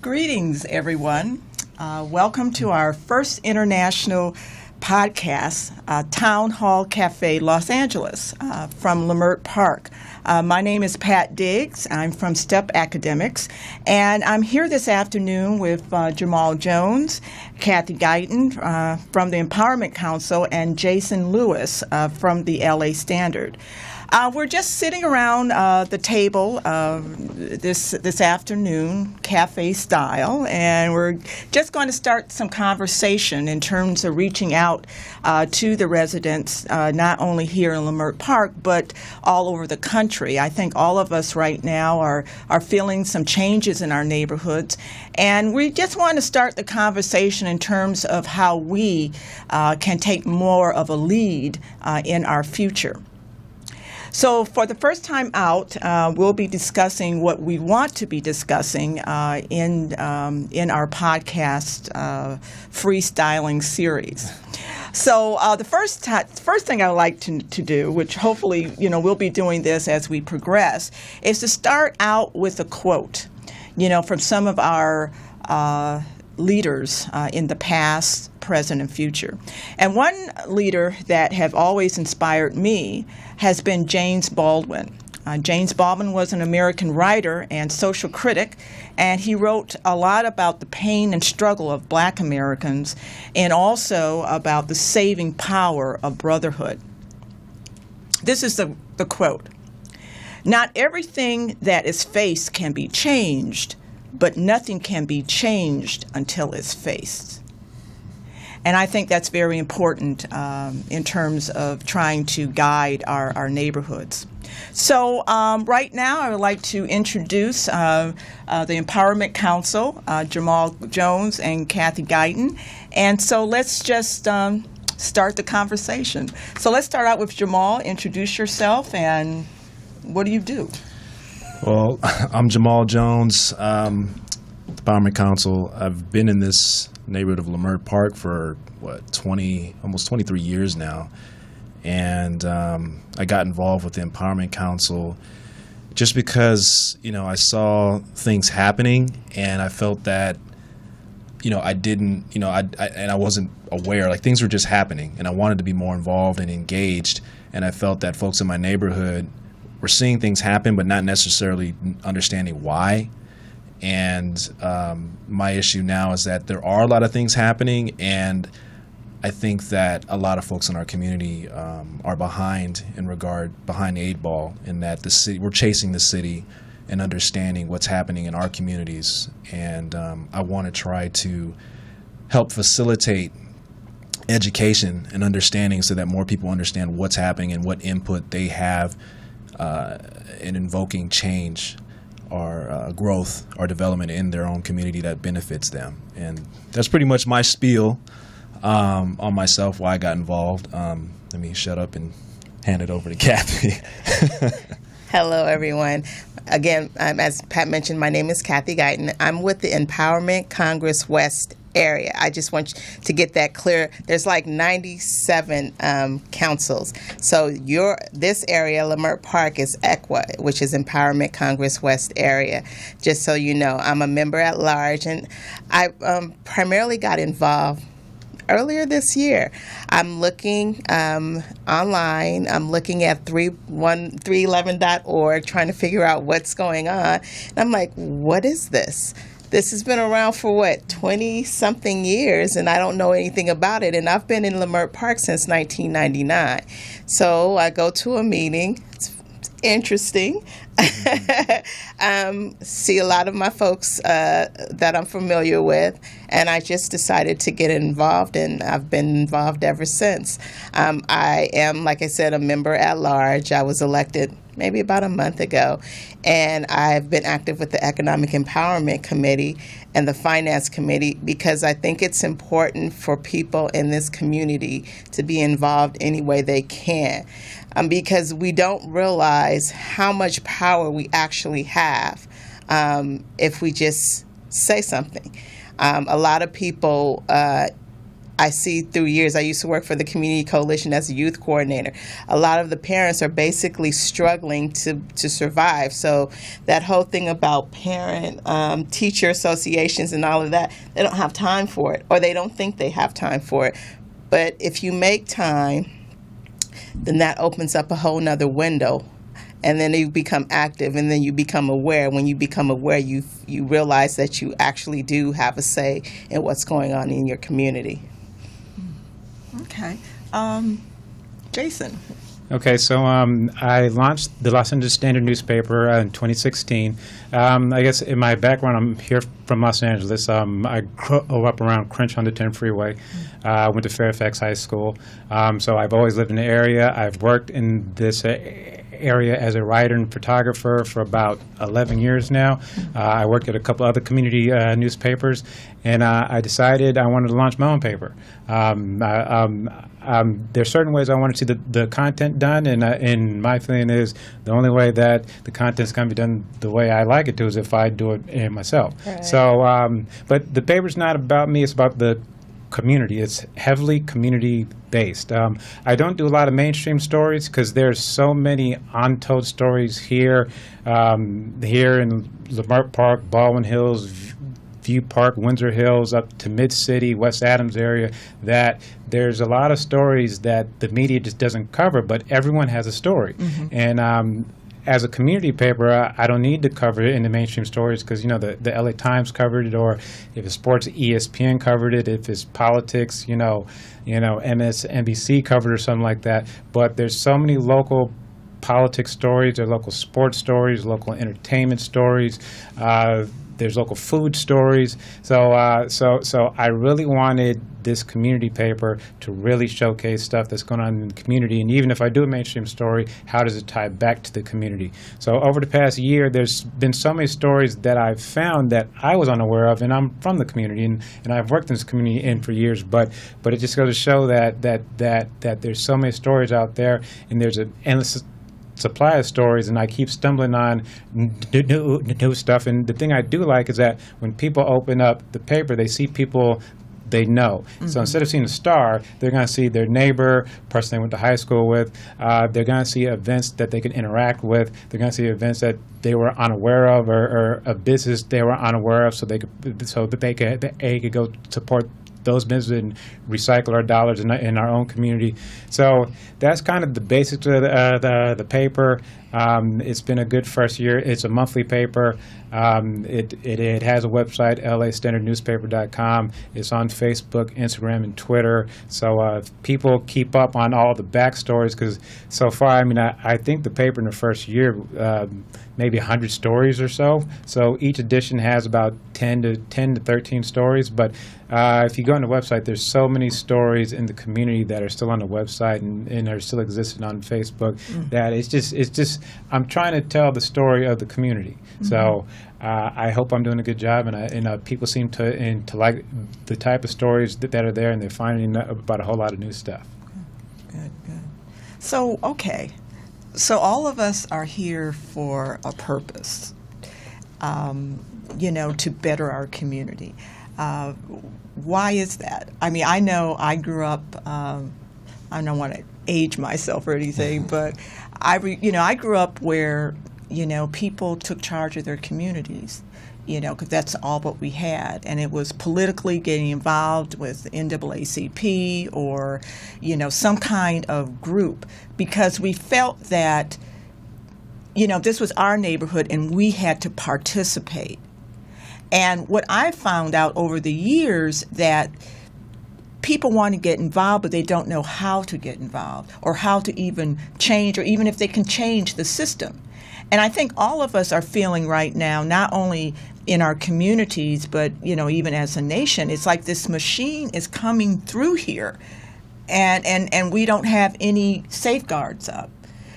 Greetings, everyone. Welcome to our first international podcast, Town Hall Cafe, Los Angeles, from Leimert Park. My name is Pat Diggs. I'm from S.T.E.P Academics, and I'm here this afternoon with Jamal Jones, Kathy Guyton from the Empowerment Council, and Jason Lewis from the LA Standard. We're just sitting around the table this afternoon, cafe style, and we're just going to start some conversation in terms of reaching out to the residents, not only here in Leimert Park, but all over the country. I think all of us right now are feeling some changes in our neighborhoods, and we just want to start the conversation in terms of how we can take more of a lead in our future. So for the first time out, we'll be discussing what we want to be discussing in our podcast freestyling series. So the first thing I would like to do, which hopefully we'll be doing this as we progress, is to start out with a quote, from some of our leaders in the past, present, and future. And one leader that have always inspired me has been James Baldwin. James Baldwin was an American writer and social critic, and he wrote a lot about the pain and struggle of Black Americans and also about the saving power of brotherhood. This is the quote. "Not everything that is faced can be changed, but nothing can be changed until it's faced." And I think that's very important in terms of trying to guide our neighborhoods. So right now I would like to introduce the Empowerment Council, Jamal Jones and Kathy Guyton. And so let's just start the conversation. So let's start out with Jamal. Introduce yourself and what do you do? Well, I'm Jamal Jones, the Empowerment Council. I've been in this neighborhood of Leimert Park for, almost 23 years now. And I got involved with the Empowerment Council just because, I saw things happening and I felt that, I wasn't aware, like things were just happening and I wanted to be more involved and engaged. And I felt that folks in my neighborhood were seeing things happen, but not necessarily understanding why. And my issue now is that there are a lot of things happening, and I think that a lot of folks in our community are behind the eight ball, in that the city, we're chasing the city and understanding what's happening in our communities. And I want to try to help facilitate education and understanding so that more people understand what's happening and what input they have in invoking change or growth or development in their own community that benefits them. And that's pretty much my spiel on myself, why I got involved. Let me shut up and hand it over to Kathy. Hello, everyone. Again, as Pat mentioned, my name is Kathy Guyton. I'm with the Empowerment Congress West area. I just want to get that clear. There's like 97 councils. So this area, Leimert Park, is ECWA, which is Empowerment Congress West area. Just so you know, I'm a member at large, and I primarily got involved earlier this year. I'm looking online. I'm looking at 311.org, trying to figure out what's going on. And I'm like, what is this? This has been around for 20-something years, and I don't know anything about it. And I've been in Leimert Park since 1999. So I go to a meeting. It's interesting. See a lot of my folks that I'm familiar with, and I just decided to get involved, and I've been involved ever since. I am, like I said, a member at large. I was elected maybe about a month ago, and I've been active with the Economic Empowerment Committee and the Finance Committee because I think it's important for people in this community to be involved any way they can. Because we don't realize how much power power we actually have if we just say something. A lot of people I see through years, I used to work for the Community Coalition as a youth coordinator. A lot of the parents are basically struggling to survive. So that whole thing about parent-teacher associations and all of that, they don't have time for it, or they don't think they have time for it. But if you make time, then that opens up a whole nother window. And then you become active, and then you become aware. When you become aware, you realize that you actually do have a say in what's going on in your community. Okay. Jason. Okay, so I launched the Los Angeles Standard newspaper in 2016. I guess in my background, I'm here from Los Angeles. I grew up around Crenshaw on the 10 freeway. Went to Fairfax High School. So I've always lived in the area. I've worked in this area as a writer and photographer for about 11 years now. I worked at a couple other community newspapers, and I decided I wanted to launch my own paper. There's certain ways I want to see the content done, and my feeling is the only way that the content's going to be done the way I like it to is if I do it myself. Right. So, but the paper's not about me, it's about the community. It's heavily community-based. I don't do a lot of mainstream stories because there's so many untold stories here in Leimert Park, Baldwin Hills, View Park, Windsor Hills, up to Mid-City, West Adams area, that there's a lot of stories that the media just doesn't cover, but everyone has a story. Mm-hmm. And as a community paper, I don't need to cover it in the mainstream stories because, the LA Times covered it, or if it's sports, ESPN covered it. If it's politics, MSNBC covered it or something like that. But there's so many local politics stories, there's local sports stories, local entertainment stories. There's local food stories. So I really wanted this community paper to really showcase stuff that's going on in the community. And even if I do a mainstream story, how does it tie back to the community? So over the past year, there's been so many stories that I've found that I was unaware of, and I'm from the community, and I've worked in this community for years. But it just goes to show that there's so many stories out there, and there's an endless supply of stories, and I keep stumbling on new stuff. And the thing I do like is that when people open up the paper, they see people they know. Mm-hmm. So instead of seeing a star, they're going to see their neighbor, person they went to high school with. They're going to see events that they can interact with. They're going to see events that they were unaware of, or a business they were unaware of, so they could go support those businesses and recycle our dollars in our own community. So that's kind of the basics of the paper. It's been a good first year. It's a monthly paper. It has a website, lastandardnewspaper.com. It's on Facebook, Instagram, and Twitter. So people keep up on all the backstories, because so far, I think the paper in the first year, maybe 100 stories or so. So each edition has about 10 to 13 stories. But if you go on the website, there's so many stories in the community that are still on the website and are still existing on Facebook, that it's just I'm trying to tell the story of the community. Mm-hmm. So I hope I'm doing a good job, and people seem to like the type of stories that are there, and they're finding out about a whole lot of new stuff. Good. So, okay. So all of us are here for a purpose, to better our community. Why is that? I know I grew up, I don't want to age myself or anything, but I grew up where, people took charge of their communities, because that's all what we had. And it was politically getting involved with the NAACP or, some kind of group, because we felt that, this was our neighborhood and we had to participate. And what I found out over the years, that people want to get involved, but they don't know how to get involved or how to even change, or even if they can change the system. And I think all of us are feeling right now, not only in our communities, but, even as a nation, it's like this machine is coming through here, and we don't have any safeguards up.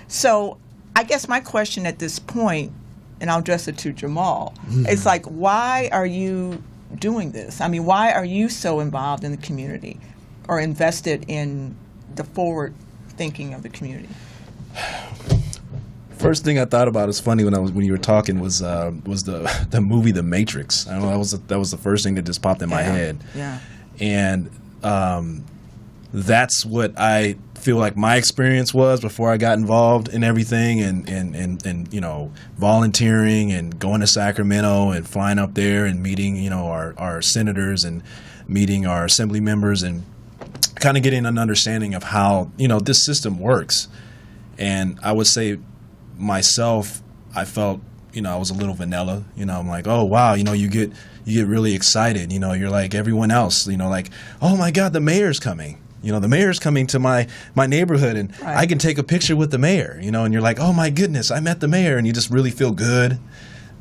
So I guess my question at this point, and I'll address it to Jamal, it's like, why are you doing this? Why are you so involved in the community or invested in the forward thinking of the community? First thing I thought about is funny when you were talking was the movie The Matrix. I don't know, that was the first thing that just popped in my head. Yeah. And that's what I feel like my experience was before I got involved in everything, and you know, volunteering and going to Sacramento and flying up there and meeting, you know, our senators and meeting our assembly members and kind of getting an understanding of how, you know, this system works. And I would say myself, I felt, you know, I was a little vanilla. You know, I'm like, oh wow, you know, you get really excited. You know, you're like everyone else. You know, like, oh my God, the mayor's coming. You know, the mayor's coming to my neighborhood, and Right. I can take a picture with the mayor. You know, and you're like, oh my goodness, I met the mayor, and you just really feel good.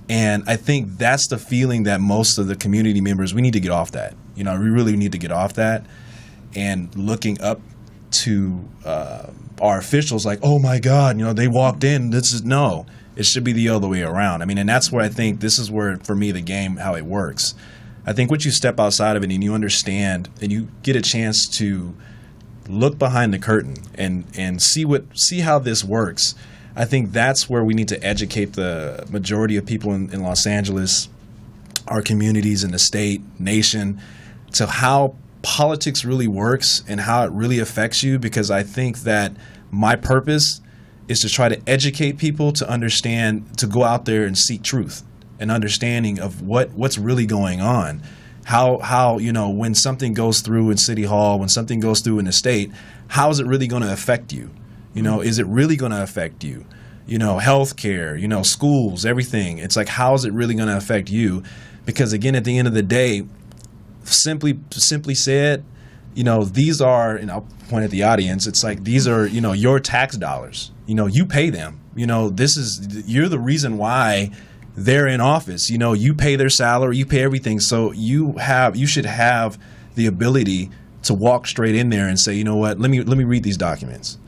And I think that's the feeling that most of the community members, we need to get off that. You know, we really need to get off that, and looking up to our officials like, oh my God, you know, they walked in. No. It should be the other way around. I mean, and that's where I think this is where, for me, the game, how it works. I think once you step outside of it and you understand and you get a chance to look behind the curtain and see how this works, I think that's where we need to educate the majority of people in Los Angeles, our communities in the state, nation, to how politics really works and how it really affects you, because I think that my purpose is to try to educate people to understand, to go out there and seek truth and understanding of what's really going on. How you know, when something goes through in City Hall, when something goes through in the state, how is it really going to affect you? You know, is it really going to affect you? You know, healthcare, you know, schools, everything. It's like, how is it really going to affect you? Because again, at the end of the day, simply said, you know, these are, and I'll point at the audience, it's like, these are, you know, your tax dollars. You know, you pay them. You know, you're the reason why they're in office. You know, you pay their salary, you pay everything. So you should have the ability to walk straight in there and say, you know what, let me read these documents.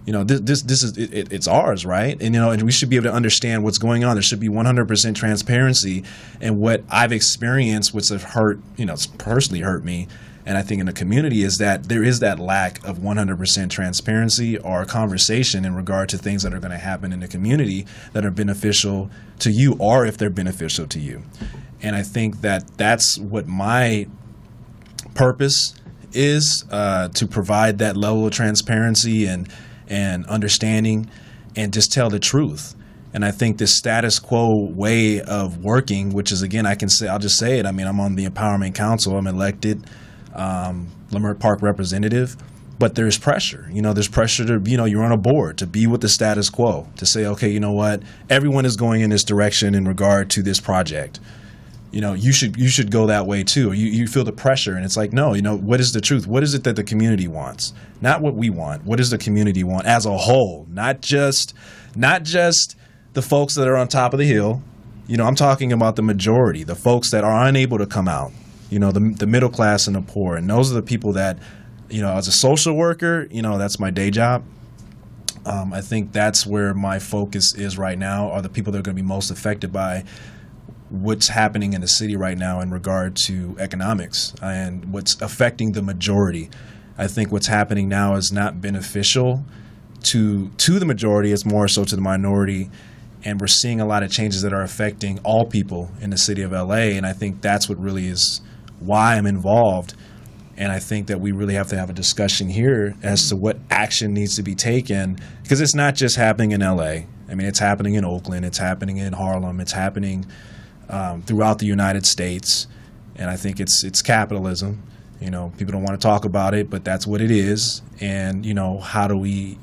You know, this is it's ours, right? And you know, and we should be able to understand what's going on. There should be 100% transparency. And what I've experienced, which have hurt, you know, it's personally hurt me, and I think in the community, is that there is that lack of 100% transparency or conversation in regard to things that are going to happen in the community that are beneficial to you, or if they're beneficial to you. And I think that that's what my purpose is, to provide that level of transparency and understanding, and just tell the truth. And I think this status quo way of working, which is, again, I'll just say it. I mean, I'm on the Empowerment Council. I'm elected Leimert Park representative, but there's pressure. You know, there's pressure to, you know, you're on a board to be with the status quo, to say, okay, you know what, everyone is going in this direction in regard to this project. You know, you should go that way too. You feel the pressure, and it's like, no, you know, what is the truth? What is it that the community wants? Not what we want. What does the community want as a whole? Not just the folks that are on top of the hill. You know, I'm talking about the majority, the folks that are unable to come out. You know, the middle class and the poor, and those are the people that, you know, as a social worker, you know, that's my day job. I think that's where my focus is right now, are the people that are going to be most affected by what's happening in the city right now in regard to economics and what's affecting the majority. I think what's happening now is not beneficial to the majority. It's more so to the minority. And we're seeing a lot of changes that are affecting all people in the city of LA. And I think that's what really is why I'm involved. And I think that we really have to have a discussion here as to what action needs to be taken, because it's not just happening in LA. I mean, it's happening in Oakland, it's happening in Harlem, it's happening throughout the United States. And I think it's capitalism. You know, people don't want to talk about it, but that's what it is. And, you know, how do we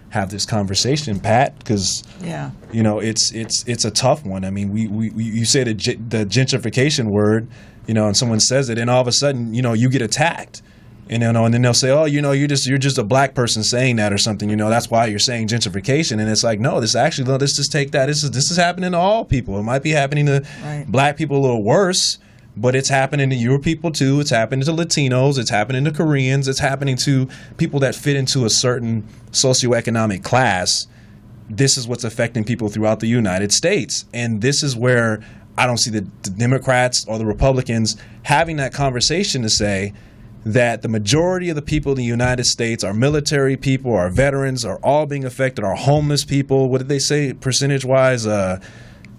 have this conversation, Pat? Because, Yeah. you know, it's a tough one. I mean, you say the gentrification word, you know, and someone says it, and all of a sudden, you know, you get attacked. And, you know, and then they'll say, oh, you know, you're just a black person saying that or something, you know, that's why you're saying gentrification. And it's like, no, let's just take that. This is happening to all people. It might be happening to Right. black people a little worse, but it's happening to your people too. It's happening to Latinos. It's happening to Koreans. It's happening to people that fit into a certain socioeconomic class. This is what's affecting people throughout the United States. And this is where I don't see the Democrats or the Republicans having that conversation to say, that the majority of the people in the United States, our military people, our veterans, are all being affected. Our homeless people, what did they say percentage-wise?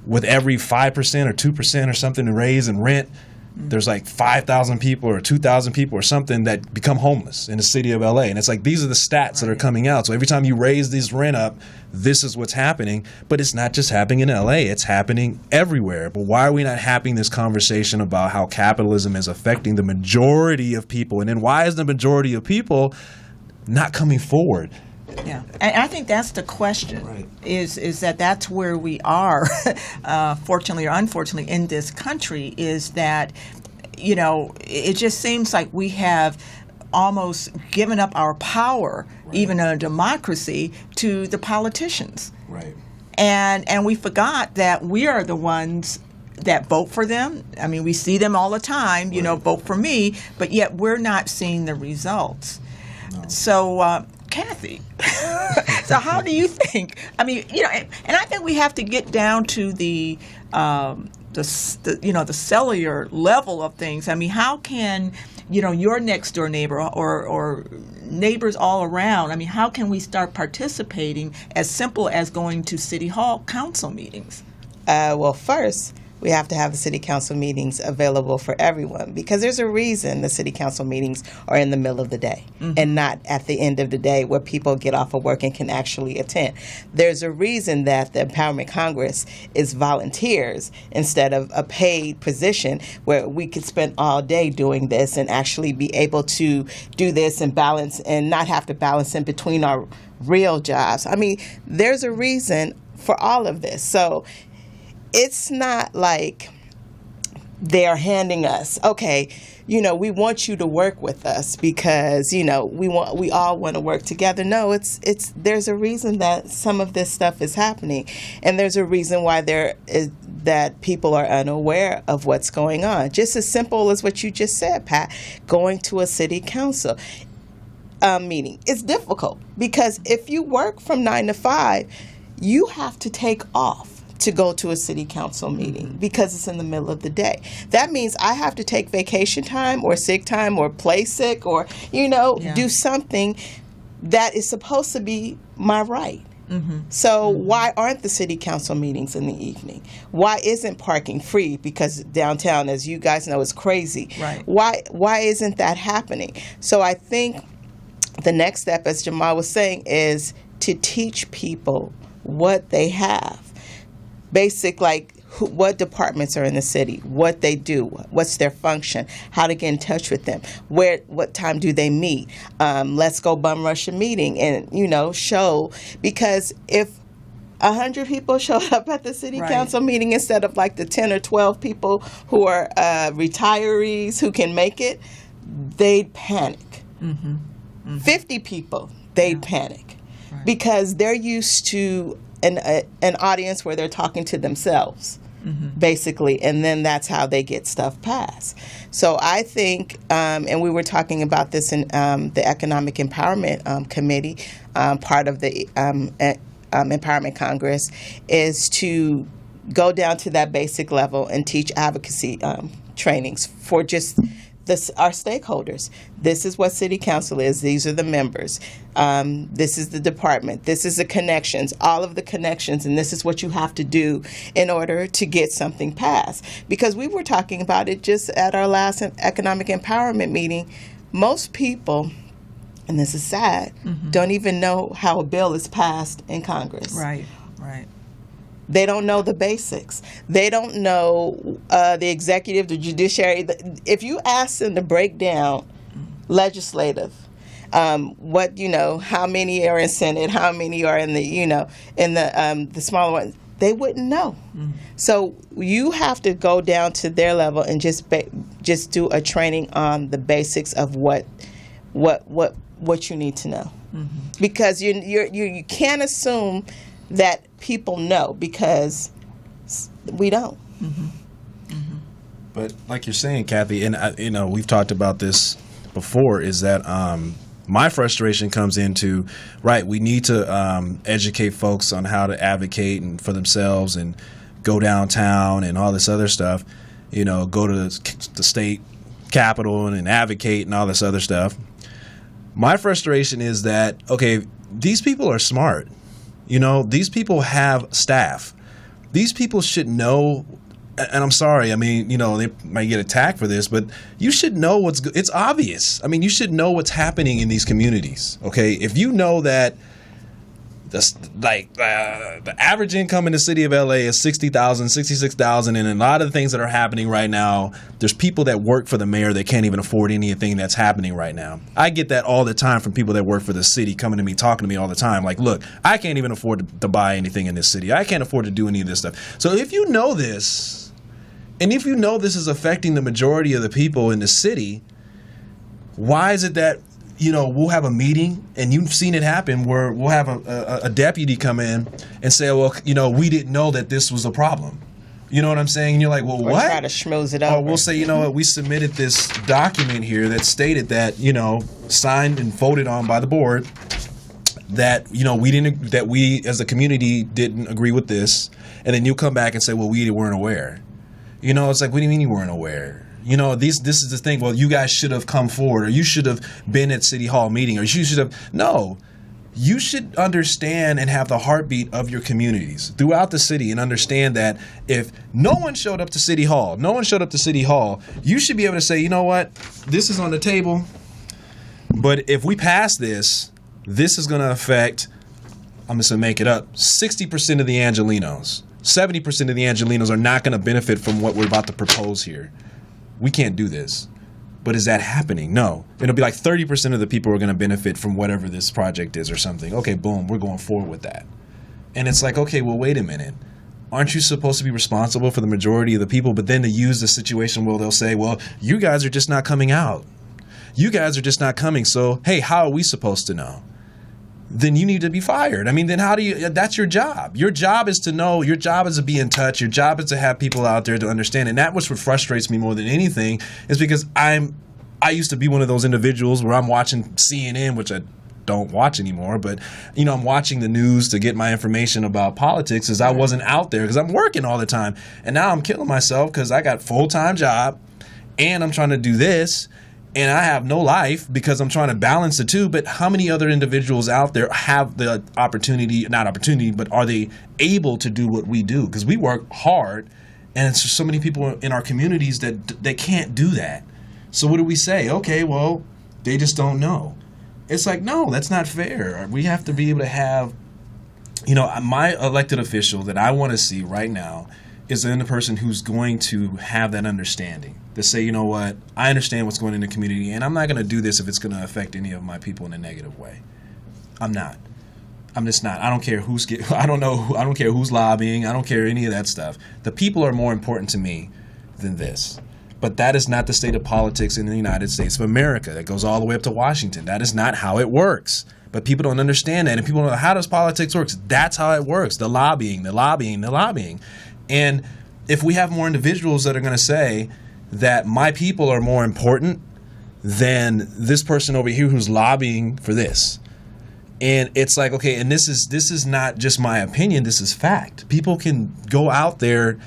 With every 5% or 2% or something raise in rent, there's like 5,000 people or 2,000 people or something that become homeless in the city of LA. And it's like, these are the stats that are coming out. So every time you raise this rent up, this is what's happening. But it's not just happening in LA, it's happening everywhere. But why are we not having this conversation about how capitalism is affecting the majority of people? And then why is the majority of people not coming forward? Yeah, and I think that's the question. Right. Is that's where we are, fortunately or unfortunately, in this country. Is that, it just seems like we have almost given up our power, even in a democracy, to the politicians. Right. And we forgot that we are the ones that vote for them. I mean, we see them all the time. Vote for me, but yet we're not seeing the results. No. So. Kathy, so how do you think? I mean, and I think we have to get down to the cellular level of things. I mean, how can your next door neighbor or neighbors all around? I mean, how can we start participating as simple as going to city hall council meetings? Well, first, we have to have the city council meetings available for everyone, because there's a reason the city council meetings are in the middle of the day and not at the end of the day where people get off of work and can actually attend. There's a reason that the Empowerment Congress is volunteers instead of a paid position where we could spend all day doing this and actually be able to do this and balance and not have to balance in between our real jobs. I mean, there's a reason for all of this. So it's not like they're handing us, okay, we want you to work with us because, we all want to work together. No, there's a reason that some of this stuff is happening, and there's a reason why that people are unaware of what's going on. Just as simple as what you just said, Pat, going to a city council meeting. It's difficult because if you work from 9 to 5, you have to take off to go to a city council meeting because it's in the middle of the day. That means I have to take vacation time or sick time or play sick or, do something that is supposed to be my right. So why aren't the city council meetings in the evening? Why isn't parking free? Because downtown, as you guys know, is crazy. Right. Why isn't that happening? So I think the next step, as Jamal was saying, is to teach people what they have. Basic, what departments are in the city, what they do, what's their function, how to get in touch with them, what time do they meet. Let's go bum rush a meeting and, show. Because if 100 people showed up at the city council meeting instead of like the 10 or 12 people who are retirees who can make it, they'd panic. 50 people, they'd panic because they're used to an audience where they're talking to themselves, basically, and then that's how they get stuff passed. So I think, and we were talking about this in the Economic Empowerment Committee, part of the Empowerment Congress, is to go down to that basic level and teach advocacy trainings for just our stakeholders. This is what city council is. These are the members. This is the department. This is the connections, all of the connections, and this is what you have to do in order to get something passed. Because we were talking about it just at our last economic empowerment meeting. Most people, and this is sad, don't even know how a bill is passed in Congress. Right. They don't know the basics. They don't know the executive, the judiciary. If you ask them to break down legislative, how many are in Senate, how many are in the smaller ones, they wouldn't know. So you have to go down to their level and just do a training on the basics of what you need to know, because you can't assume that people know, because we don't. But like you're saying, Kathy, and we've talked about this before, is that my frustration comes into, we need to educate folks on how to advocate and for themselves and go downtown and all this other stuff, go to the state Capitol and advocate and all this other stuff. My frustration is that, okay, these people are smart. You know, these people have staff. These people should know, and I'm sorry, I mean, you know, they might get attacked for this, but you should know it's obvious. I mean, you should know what's happening in these communities, okay? If you know that the average income in the city of LA is $60,000, $66,000, and a lot of the things that are happening right now, there's people that work for the mayor that can't even afford anything that's happening right now. I get that all the time from people that work for the city coming to me, talking to me all the time. Like, look, I can't even afford to buy anything in this city. I can't afford to do any of this stuff. So if you know this, and if you know this is affecting the majority of the people in the city, why is it that, you know, we'll have a meeting, and you've seen it happen, where we'll have a deputy come in and say, well, you know, we didn't know that this was a problem. You know what I'm saying? And you're like, well, Or what? try to schmooze it over. Or we'll say, you know what, we submitted this document here that stated that, you know, signed and voted on by the board, that, you know, we as a community didn't agree with this. And then you'll come back and say, well, we weren't aware. You know, it's like, what do you mean you weren't aware? You know, this is the thing. Well, you guys should have come forward, or you should have been at City Hall meeting, or you should have. No, you should understand and have the heartbeat of your communities throughout the city, and understand that if no one showed up to City Hall, you should be able to say, you know what, this is on the table, but if we pass this, this is going to affect, I'm just going to make it up, 60% of the Angelenos. 70% of the Angelenos are not going to benefit from what we're about to propose here. We can't do this. But is that happening? No. It'll be like 30% of the people are going to benefit from whatever this project is or something. Okay, boom, we're going forward with that. And it's like, okay, well, wait a minute. Aren't you supposed to be responsible for the majority of the people? But then to use the situation where they'll say, well, you guys are just not coming out. You guys are just not coming. So, hey, how are we supposed to know? Then you need to be fired. I mean, then how do you, that's your job. Your job is to know, your job is to be in touch, your job is to have people out there to understand. And that was what frustrates me more than anything, is because I used to be one of those individuals where I'm watching CNN, which I don't watch anymore, but, you know, I'm watching the news to get my information about politics, as I wasn't out there because I'm working all the time. And now I'm killing myself because I got a full-time job and I'm trying to do this. And I have no life because I'm trying to balance the two. But how many other individuals out there have the opportunity, not opportunity, but are they able to do what we do? Because we work hard, and it's just so many people in our communities that they can't do that. So what do we say? Okay, well, they just don't know. It's like, no, that's not fair. We have to be able to have, you know, my elected official that I want to see right now is the person who's going to have that understanding. To say, you know what, I understand what's going on in the community, and I'm not going to do this if it's going to affect any of my people in a negative way. I'm not. I'm just not. I don't care who's I don't care who's lobbying. I don't care any of that stuff. The people are more important to me than this. But that is not the state of politics in the United States of America. That goes all the way up to Washington. That is not how it works. But people don't understand that, and people don't know, how does politics work? That's how it works. The lobbying. And if we have more individuals that are going to say that my people are more important than this person over here who's lobbying for this. And it's like, okay, and this is not just my opinion, this is fact. People can go out there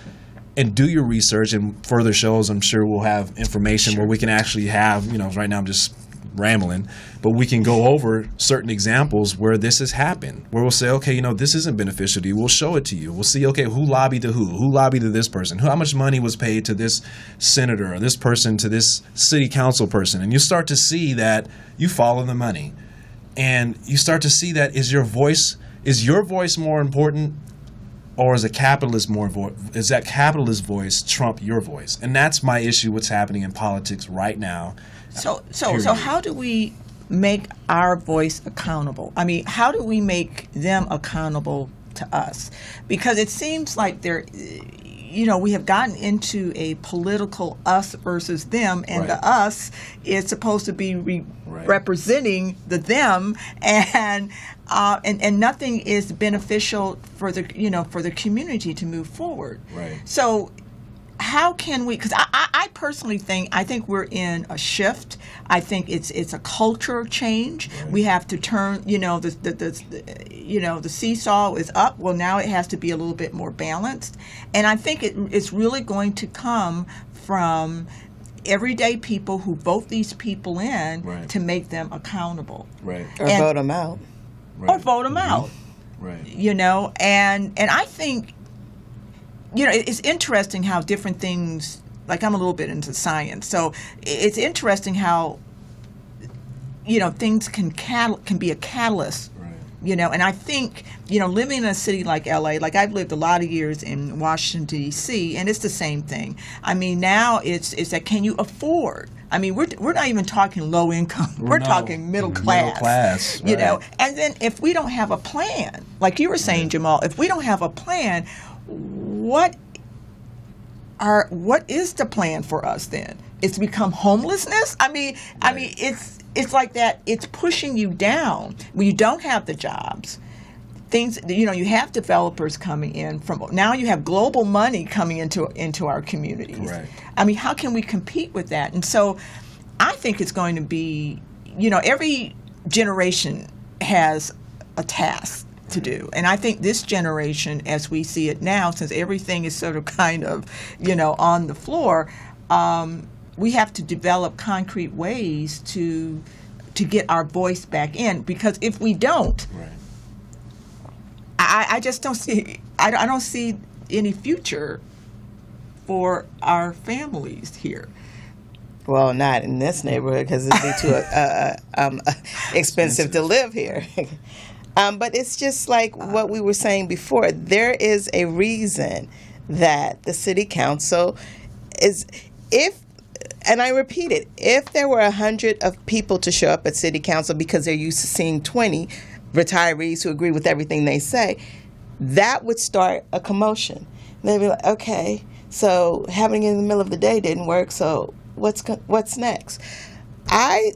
and do your research, and further shows, I'm sure we'll have information where we can actually have, you know, right now I'm just rambling, but we can go over certain examples where this has happened, where we'll say, okay, you know, this isn't beneficial to you. We'll show it to you. We'll see, okay, who lobbied to who lobbied to this person, how much money was paid to this senator or this person to this city council person. And you start to see that you follow the money, and you start to see that is your voice more important, or is a capitalist is that capitalist voice trump your voice? And that's my issue, what's happening in politics right now. So how do we make our voice accountable? I mean, how do we make them accountable to us? Because it seems like we have gotten into a political us versus them, and the us is supposed to be representing the them, and nothing is beneficial for the community to move forward. Right. So how can we? Because I personally think we're in a shift. I think it's a culture change. Right. We have to turn. The seesaw is up. Well, now it has to be a little bit more balanced. And I think it's really going to come from everyday people who vote these people in Right. to make them accountable. Right. Or And- vote them out. Right. Or vote them out. Right. You know, and I think, you know, it's interesting how different things, like I'm a little bit into science, so it's interesting how, you know, things can be a catalyst. Right. You know, and I think, you know, living in a city like LA, like I've lived a lot of years in Washington, D.C., and it's the same thing. I mean, now it's that can you afford? I mean, we're not even talking low income. We're No. talking middle class. Middle class, You know, right. and then if we don't have a plan, like you were saying, Jamal, if we don't have a plan, what is the plan for us then? It's to become homelessness? I mean, it's like that. It's pushing you down when you don't have the jobs. Things, you know, you have developers coming in from, now you have global money coming into our communities. Correct. I mean, how can we compete with that? And so I think it's going to be, you know, every generation has a task to do. And I think this generation, as we see it now, since everything is sort of kind of, you know, on the floor, we have to develop concrete ways to get our voice back in. Because if we don't, Right. I just don't see, I don't see any future for our families here. Well, not in this neighborhood because it'd be too expensive to live here. But it's just like what we were saying before. There is a reason that the city council is, and I repeat it, if there were 100 of people to show up at city council because they're used to seeing 20 retirees who agree with everything they say, that would start a commotion. They'd be like, okay, so having it in the middle of the day didn't work, so what's next? I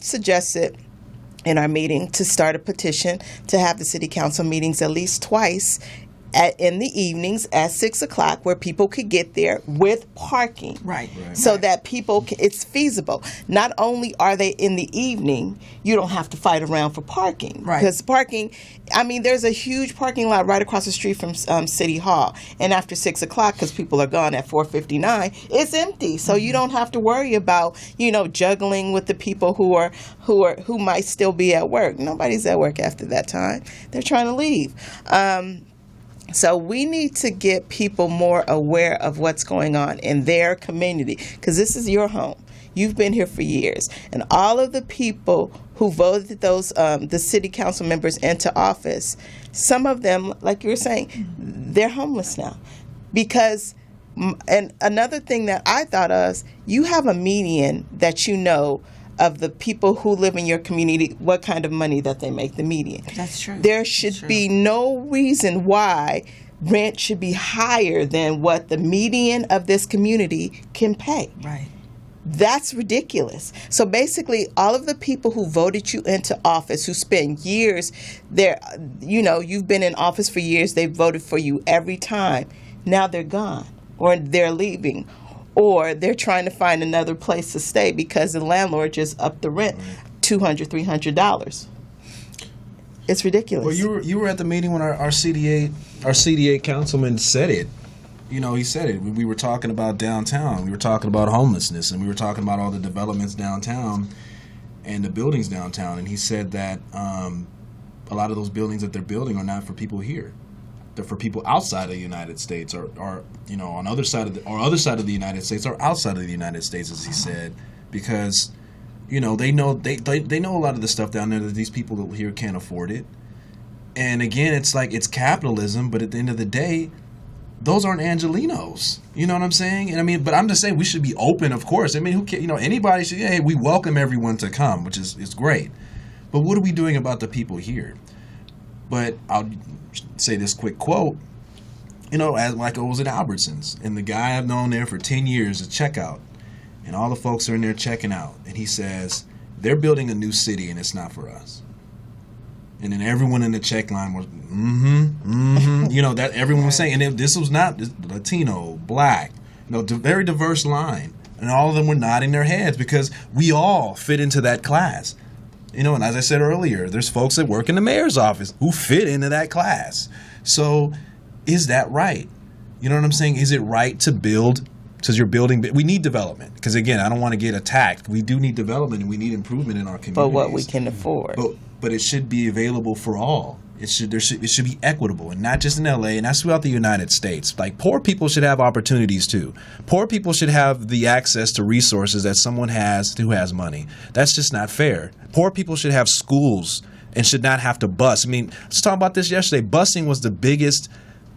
suggested in our meeting to start a petition to have the city council meetings at least twice in the evenings at 6 o'clock, where people could get there with parking. Right. So that people, it's feasible. Not only are they in the evening, you don't have to fight around for parking. Right. Because parking, I mean, there's a huge parking lot right across the street from City Hall. And after 6 o'clock, because people are gone at 4:59, it's empty. So you don't have to worry about, you know, juggling with the people who might still be at work. Nobody's at work after that time. They're trying to leave. So we need to get people more aware of what's going on in their community, because this is your home. You've been here for years, and all of the people who voted those the city council members into office, some of them, like you were saying, they're homeless now. Because, and another thing that I thought of, you have a median that you know of the people who live in your community, what kind of money that they make, the median. That's true. There should be no reason why rent should be higher than what the median of this community can pay. Right. That's ridiculous. So basically, all of the people who voted you into office, who spent years there, you know, you've been in office for years, they voted for you every time. Now they're gone, or they're leaving, or they're trying to find another place to stay because the landlord just upped the rent $200, $300. It's ridiculous. Well, you were at the meeting when our CDA councilman said it. You know, he said it. We were talking about downtown. We were talking about homelessness, and we were talking about all the developments downtown and the buildings downtown. And he said that a lot of those buildings that they're building are not for people here. They're for people outside of the United States, or you know, on other side of the United States, or outside of the United States, as he said, because you know they know a lot of the stuff down there that these people here can't afford it. And again, it's like it's capitalism, but at the end of the day, those aren't Angelinos. You know what I'm saying? And I mean, but I'm just saying we should be open, of course. I mean, who can, you know, anybody should. Hey, we welcome everyone to come, which is great. But what are we doing about the people here? But I'll say this quick quote. You know, as like I was at Albertsons, and the guy I've known there for 10 years at checkout, and all the folks are in there checking out, and he says they're building a new city, and it's not for us. And then everyone in the check line was, you know, that everyone was saying. And this was not Latino, black, you know, very diverse line. And all of them were nodding their heads because we all fit into that class. You know, and as I said earlier, there's folks that work in the mayor's office who fit into that class. So is that right? You know what I'm saying? Is it right to build because you're building. We need development because, again, I don't want to get attacked. We do need development and we need improvement in our communities. But what we can afford. But it should be available for all. It should be equitable, and not just in LA, and that's throughout the United States. Like, poor people should have opportunities too. Poor people should have the access to resources that someone has who has money. That's just not fair. Poor people should have schools and should not have to bus. I mean, let's talk about this yesterday. Busing was the biggest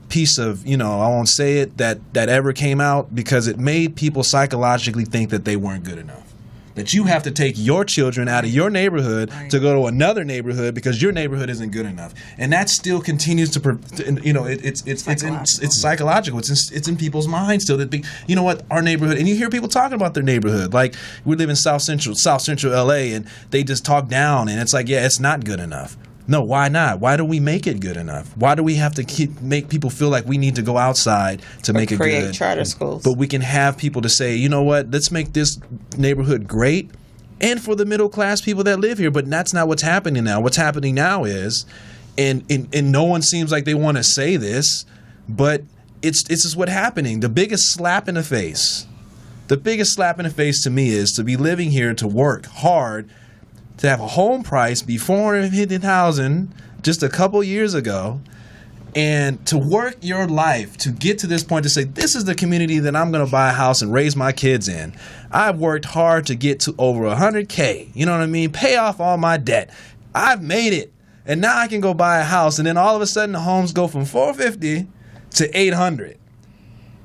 piece of, I won't say it, that ever came out, because it made people psychologically think that they weren't good enough. That you have to take your children out of your neighborhood to go to another neighborhood because your neighborhood isn't good enough, and that still continues to, it's psychological. It's in people's minds still that our neighborhood, and you hear people talking about their neighborhood, like we live in South Central LA, and they just talk down, and it's like, yeah, it's not good enough. No, why not? Why do we make it good enough? Why do we have to make people feel like we need to go outside to make it good? Create charter schools. But we can have people to say, you know what, let's make this neighborhood great and for the middle class people that live here. But that's not what's happening now. What's happening now is, and no one seems like they want to say this, but it's just what's happening. The biggest slap in the face to me is to be living here, to work hard, to have a home price be $450,000 just a couple years ago, and to work your life to get to this point to say, this is the community that I'm going to buy a house and raise my kids in. I've worked hard to get to over $100K. You know what I mean? Pay off all my debt. I've made it. And now I can go buy a house. And then all of a sudden the homes go from $450 to $800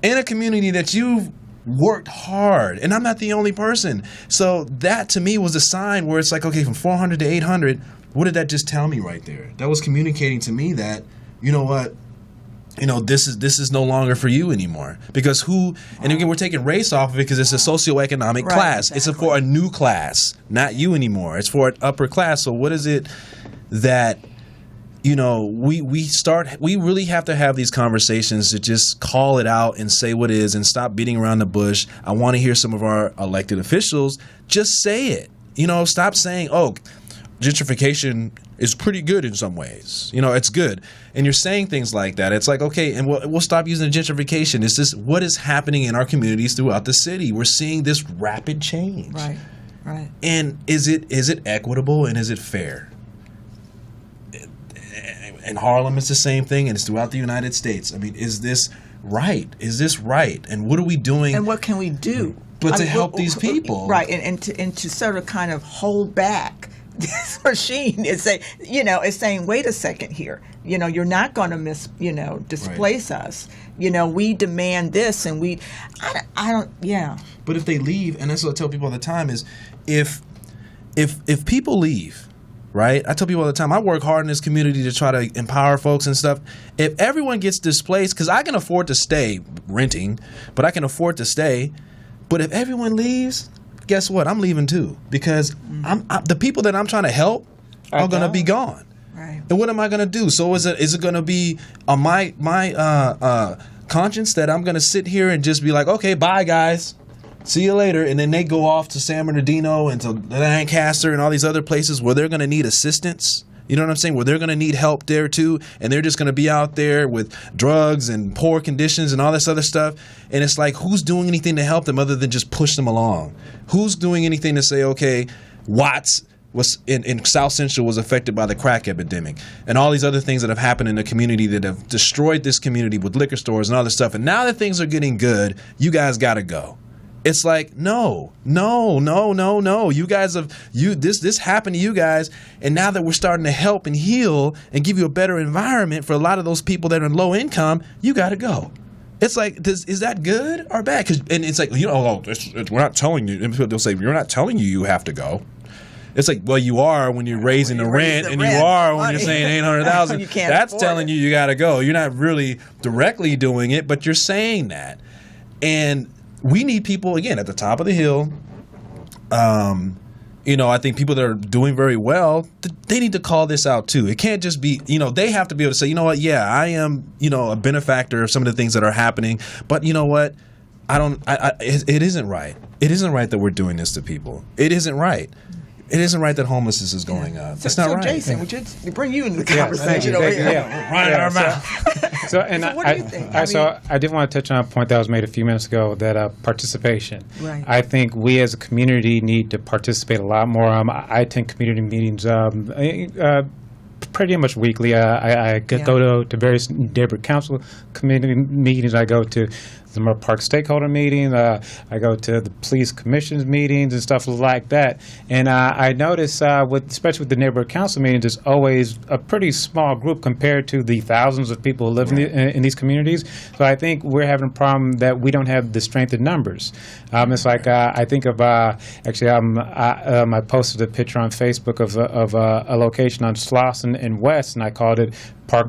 in a community that you've worked hard, and I'm not the only person. So that to me was a sign where it's like, okay, from 400 to 800, what did that just tell me right there? That was communicating to me that, you know what, this is no longer for you anymore. Because and again, we're taking race off of it because it's a socioeconomic class. Exactly. It's for a new class, not you anymore. It's for an upper class. So what is it that we really have to have these conversations to just call it out and say what is and stop beating around the bush. I want to hear some of our elected officials just say it. Stop saying, oh, gentrification is pretty good in some ways. It's good. And you're saying things like that. It's like, okay, and we'll stop using gentrification. It's just what is happening in our communities throughout the city. We're seeing this rapid change. Right. And is it equitable and is it fair? In Harlem, it's the same thing, and it's throughout the United States. I mean, is this right? And what are we doing? And what can we do? But to help these people. Right, and to sort of kind of hold back this machine is saying, wait a second here. You're not going to displace us. We demand this, and I don't. But if they leave, and that's what I tell people all the time is, if people leave. Right? I tell people all the time, I work hard in this community to try to empower folks and stuff. If everyone gets displaced, because I can afford to stay renting, but I can afford to stay. But if everyone leaves, guess what? I'm leaving too. Because the people that I'm trying to help are going to be gone. Right. And what am I going to do? So is it going to be on my conscience that I'm going to sit here and just be like, okay, bye, guys. See you later, and then they go off to San Bernardino and to Lancaster and all these other places where they're going to need assistance. You know what I'm saying? Where they're going to need help there too, and they're just going to be out there with drugs and poor conditions and all this other stuff. And it's like, who's doing anything to help them other than just push them along? Who's doing anything to say, okay, Watts was in South Central was affected by the crack epidemic and all these other things that have happened in the community that have destroyed this community with liquor stores and all this stuff. And now that things are getting good, you guys got to go. It's like, no. You guys this happened to you guys. And now that we're starting to help and heal and give you a better environment for a lot of those people that are in low income, you got to go. It's like, is that good or bad? And it's like, we're not telling you. And they'll say, we're not telling you have to go. It's like, well, you are when you're raising the rent, and you are when you're saying $800,000. That's telling you got to go. You're not really directly doing it, but you're saying that. And we need people, again, at the top of the hill. I think people that are doing very well, they need to call this out too. It can't just be, they have to be able to say, you know what, yeah, I am, a benefactor of some of the things that are happening, but you know what, it isn't right. It isn't right that we're doing this to people. It isn't right. it isn't right that homelessness is going up. That's not right. Jason, would you bring you into the Yeah, conversation exactly, over here? yeah. Running our mouth. So, and So what do you think? I did want to touch on a point that was made a few minutes ago, that participation. Right. I think we as a community need to participate a lot more. I attend community meetings pretty much weekly. I go to various neighborhood council committee meetings. I go to the Leimert Park stakeholder meetings. I go to the police commissions meetings and stuff like that. And I notice, especially with the neighborhood council meetings, it's always a pretty small group compared to the thousands of people who live in these communities. So I think we're having a problem that we don't have the strength in numbers. It's like I think of actually I posted a picture on Facebook of a location on Slauson and West, and I called it Park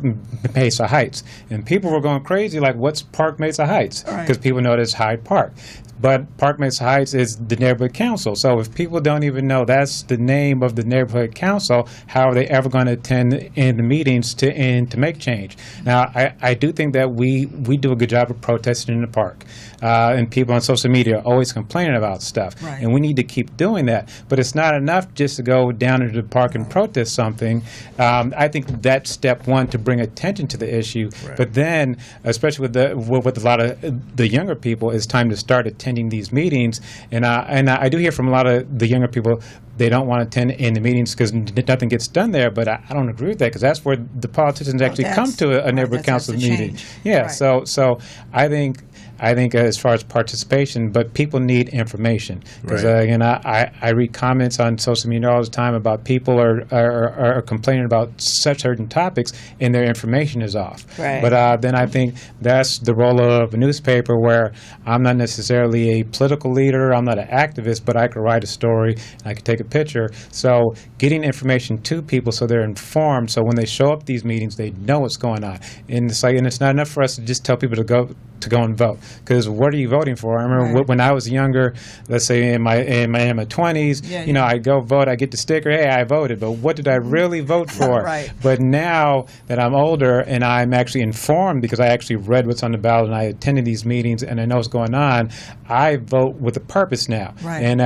Mesa Heights. And people were going crazy, like, what's Park Mesa Heights? Because people know it's Hyde Park. But Park Mesa Heights is the neighborhood council. So if people don't even know that's the name of the neighborhood council, how are they ever going to attend in the meetings to make change? Now, I do think that we do a good job of protesting in the park. And people on social media are always complaining about stuff. Right. And we need to keep doing that. But it's not enough just to go down into the park and protest something. I think that's step one, to bring attention to the issue. Right. But then, especially with a lot of the younger people, it's time to start attending these meetings. And I do hear from a lot of the younger people, they don't want to attend in the meetings because nothing gets done there. But I don't agree with that, because that's where the politicians actually come to a neighborhood council meeting. Yeah. Right. So I think as far as participation, but people need information. Because again, I read comments on social media all the time about people are complaining about such certain topics, and their information is off. Right. But then I think that's the role of a newspaper, where I'm not necessarily a political leader, I'm not an activist, but I could write a story, and I could take a picture. So getting information to people so they're informed, so when they show up at these meetings, they know what's going on. And it's not enough for us to just tell people to go and vote. Because what are you voting for? I remember when I was younger, let's say in my 20s, I go vote, I get the sticker, hey, I voted, but what did I really vote for? Right. But now that I'm older and I'm actually informed, because I actually read what's on the ballot and I attended these meetings and I know what's going on, I vote with a purpose now. Right. And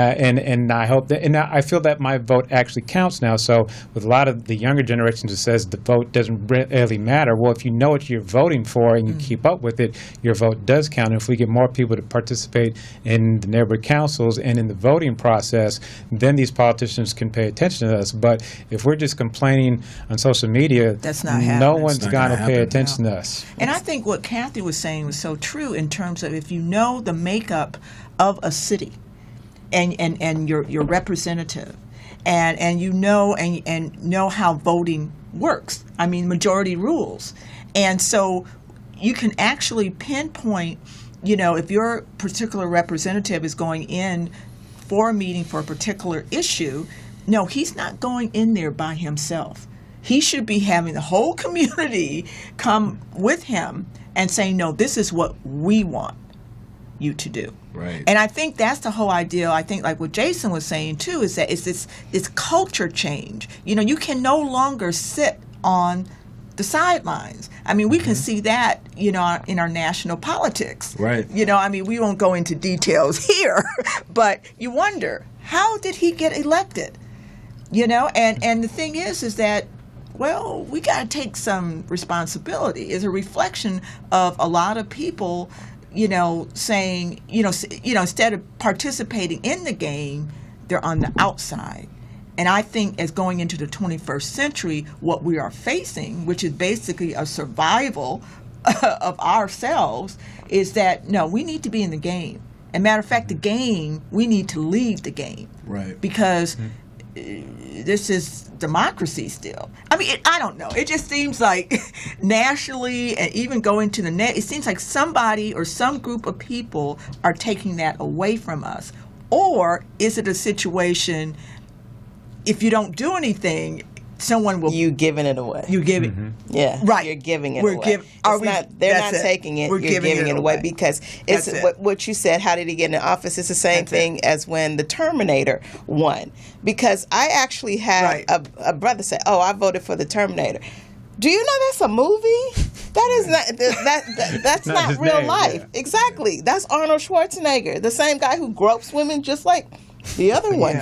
I hope that, and I feel that my vote actually counts now. So with a lot of the younger generations, it says the vote doesn't really matter. Well, if you know what you're voting for and you keep up with it, your vote does count. And if we get more people to participate in the neighborhood councils and in the voting process, then these politicians can pay attention to us. But if we're just complaining on social media, That's not no happening. one's It's not going to gonna pay happen. attention to us. And I think what Kathy was saying was so true in terms of, if you know the makeup of a city and your representative, and you know and know how voting works. I mean, majority rules. And so you can actually pinpoint, if your particular representative is going in for a meeting for a particular issue, no, he's not going in there by himself. He should be having the whole community come with him and saying, no, this is what we want you to do. Right. And I think that's the whole idea. I think, like what Jason was saying too, is that it's this culture change. You can no longer sit on the sidelines. I mean, we can see that, in our national politics. Right. We won't go into details here, but you wonder, how did he get elected? And the thing is that, well, we got to take some responsibility. It's a reflection of a lot of people, saying, instead of participating in the game, they're on the outside. And I think as going into the 21st century, what we are facing, which is basically a survival of ourselves, is that, no, we need to be in the game. And matter of fact, the game, we need to lead the game. Right. Because this is democracy still. I mean, I don't know. It just seems like nationally, and even going to the net, it seems like somebody or some group of people are taking that away from us. Or is it a situation, if you don't do anything, someone will... You giving it away. You give it. Yeah. Right. You're giving it We're away. give- It's are we- not, they're that's not it. taking it. We're You're giving it away because it's That's it. what you said. How did he get in office? It's the same That's thing as when the Terminator won. Because I actually had Right. a brother say, "Oh, I voted for the Terminator." Do you know that's a movie? That is not that's Not not his real name, life. yeah. Exactly. That's Arnold Schwarzenegger, the same guy who gropes women just like the other one.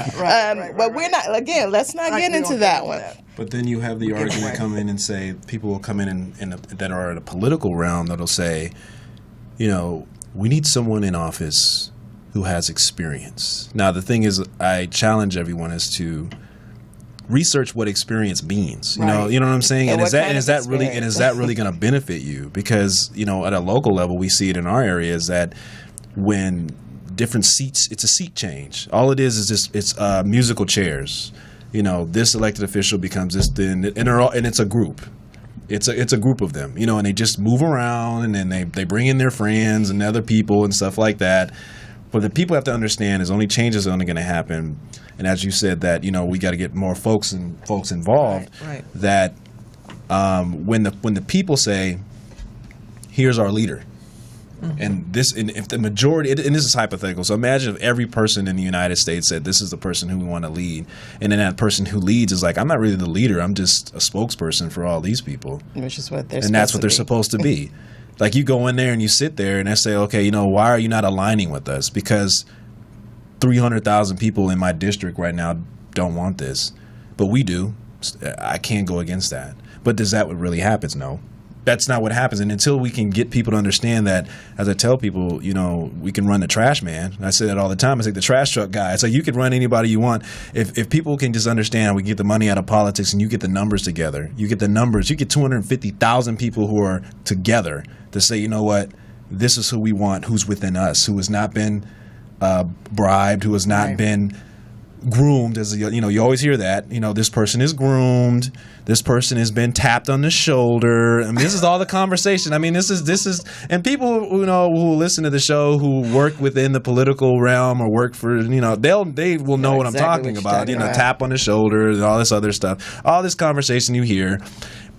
But we're not. Again, let's not get We into don't that get one. into that. But then you have the argument come in and say, people will come in that are in a political realm that'll say, we need someone in office who has experience. Now, the thing is, I challenge everyone as to research what experience means. You know what I'm saying? And is that really going to benefit you? Because, at a local level, we see it in our areas that when different seats, it's a seat change. All it is just it's musical chairs. This elected official becomes this, then, and it's a group. It's a group of them, and they just move around, and then they bring in their friends and other people and stuff like that. But the people have to understand is only changes are only going to happen, and as you said that we got to get more folks involved. Right. That when the people say, "Here's our leader." And if the majority, and this is hypothetical, so imagine if every person in the United States said, this is the person who we want to lead, and then that person who leads is like, I'm not really the leader, I'm just a spokesperson for all these people. Which is what they're And that's what they're supposed to be. Like, you go in there and you sit there and they say, okay, why are you not aligning with us? Because 300,000 people in my district right now don't want this, but we do. I can't go against that. But does that what really happens? No. That's not what happens. And until we can get people to understand that, as I tell people, we can run the trash man. And I say that all the time. It's like the trash truck guy. It's like you can run anybody you want. If people can just understand we get the money out of politics and you get the numbers together, you get 250,000 people who are together to say, you know what, this is who we want, who's within us, who has not been bribed, who has not been groomed. As you always hear that, this person is groomed, this person has been tapped on the shoulder. I mean, this is all the conversation. I mean, this is and people who listen to the show who work within the political realm or work for they will know what I'm talking about. Tap on the shoulder and all this other stuff, all this conversation you hear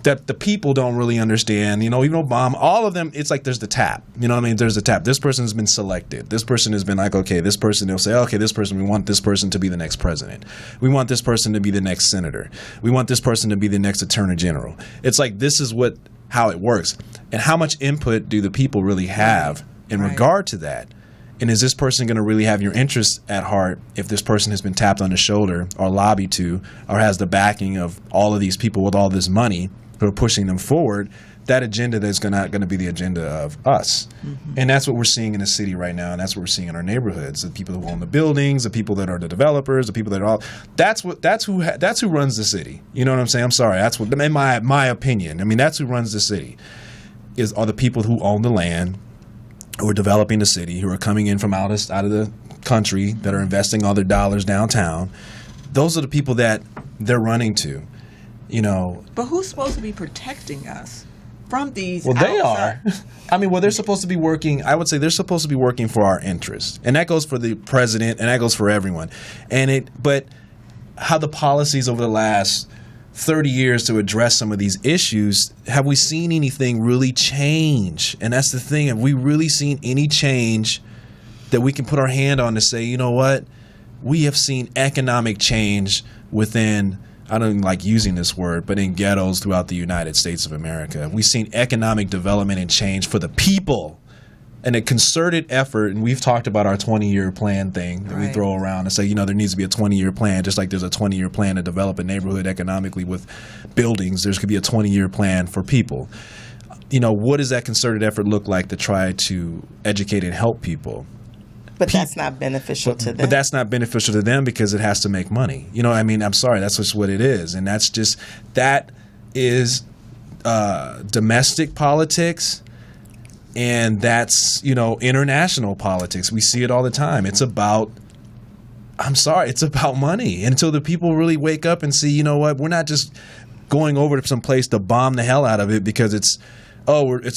that the people don't really understand. Even Obama, all of them, it's like there's the tap. You know what I mean? There's the tap. This person has been selected. This person has been like, okay, this person, they'll say, okay, this person, we want this person to be the next president. We want this person to be the next senator. We want this person to be the next attorney general. It's like, this is how it works. And how much input do the people really have in regard to that? And is this person going to really have your interests at heart if this person has been tapped on the shoulder or lobbied to or has the backing of all of these people with all this money who are pushing them forward? That agenda that's going to be the agenda of us. Mm-hmm. And that's what we're seeing in the city right now, and that's what we're seing in our neighborhoods. The people who own the buildings, the people that are the developers, the people that are all that's who runs the city. You know what I'm saying? I'm sorry. That's what, in my opinion. I mean, that's who runs the city. Are the people who own the land, who are developing the city, who are coming in from out of the country, that are investing all their dollars downtown. Those are the people that they're running to. But who's supposed to be protecting us from these? Well, they outside? are. I mean, they're supposed to be working. I would say they're supposed to be working for our interests, and that goes for the president, and that goes for everyone. But how the policies over the last 30 years to address some of these issues, have we seen anything really change? And that's the thing. Have we really seen any change that we can put our hand on to say, you know what? We have seen economic change within, I don't even like using this word, but in ghettos throughout the United States of America. We've seen economic development and change for the people, and a concerted effort. And we've talked about our 20-year plan thing that we throw around and say, there needs to be a 20-year plan, just like there's a 20-year plan to develop a neighborhood economically with buildings. There's could be a 20-year plan for people. What does that concerted effort look like to try to educate and help people? But that's not beneficial to them. But that's not beneficial to them because it has to make money. I'm sorry, that's just what it is. And that is domestic politics, and that's, international politics. We see it all the time. It's about money. And until the people really wake up and see, you know what, we're not just going over to some place to bomb the hell out of it because it's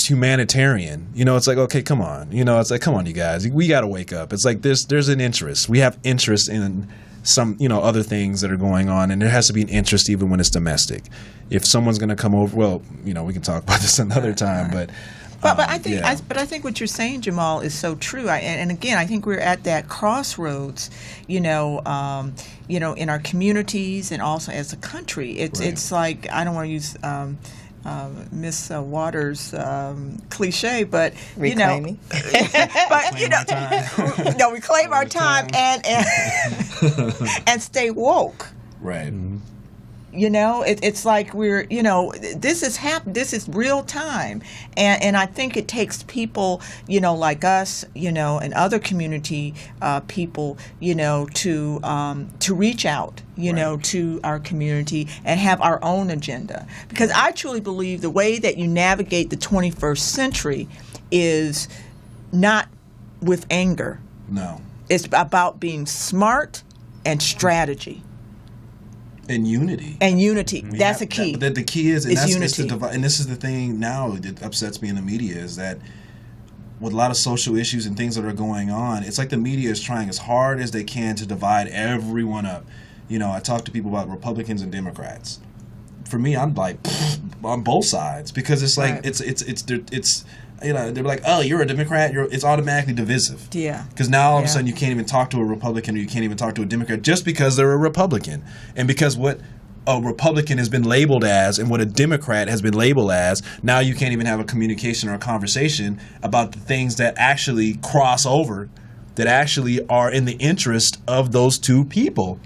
humanitarian. It's like, okay, come on. It's like, come on, you guys. We got to wake up. It's like there's an interest. We have interest in some, other things that are going on, and there has to be an interest even when it's domestic. If someone's going to come over, well, we can talk about this another time, but I think what you're saying, Jamal, is so true. And again, I think we're at that crossroads, in our communities and also as a country. It's like, I don't want to use Miss Waters' cliche, but Reclaiming. No, reclaim our time and and stay woke. Right. Mm-hmm. It's like we're, this is real time. And I think it takes people, like us, and other community people, to reach out, Right. to our community and have our own agenda. Because I truly believe the way that you navigate the 21st century is not with anger. No. It's about being smart and strategy. And unity. And unity. That's a key. The key is, and It's that's unity. and this is the thing now that upsets me in the media, is that with a lot of social issues and things that are going on, it's like the media is trying as hard as they can to divide everyone up. I talk to people about Republicans and Democrats. For me, I'm like on both sides, because it's like Right. it's they're like, oh, you're a Democrat, it's automatically divisive. Yeah. Because now all of a Yeah. sudden you can't even talk to a Republican, or you can't even talk to a Democrat just because they're a Republican. And because what a Republican has been labeled as and what a Democrat has been labeled as, now you can't even have a communication or a conversation about the things that actually cross over, that actually are in the interest of those two people,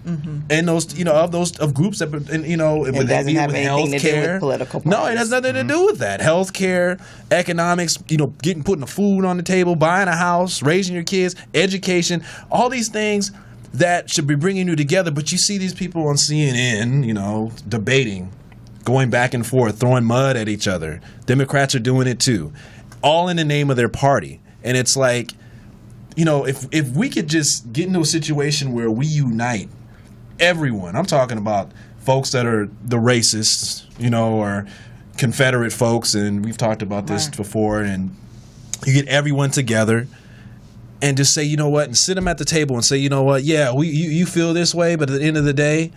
and those of groups that, and It doesn't have anything to do with healthcare. political No, it parties. has nothing to do with that. Healthcare, economics, putting the food on the table, buying a house, raising your kids, education, all these things that should be bringing you together. But you see these people on CNN, debating, going back and forth, throwing mud at each other. Democrats are doing it too, all in the name of their party. And it's like, if we could just get into a situation where we unite everyone. I'm talking about folks that are the racists, or Confederate folks, and we've talked about this Right. before, and you get everyone together and just say, you know what, and sit them at the table and say, you know what, yeah, you feel this way, but at the end of the day,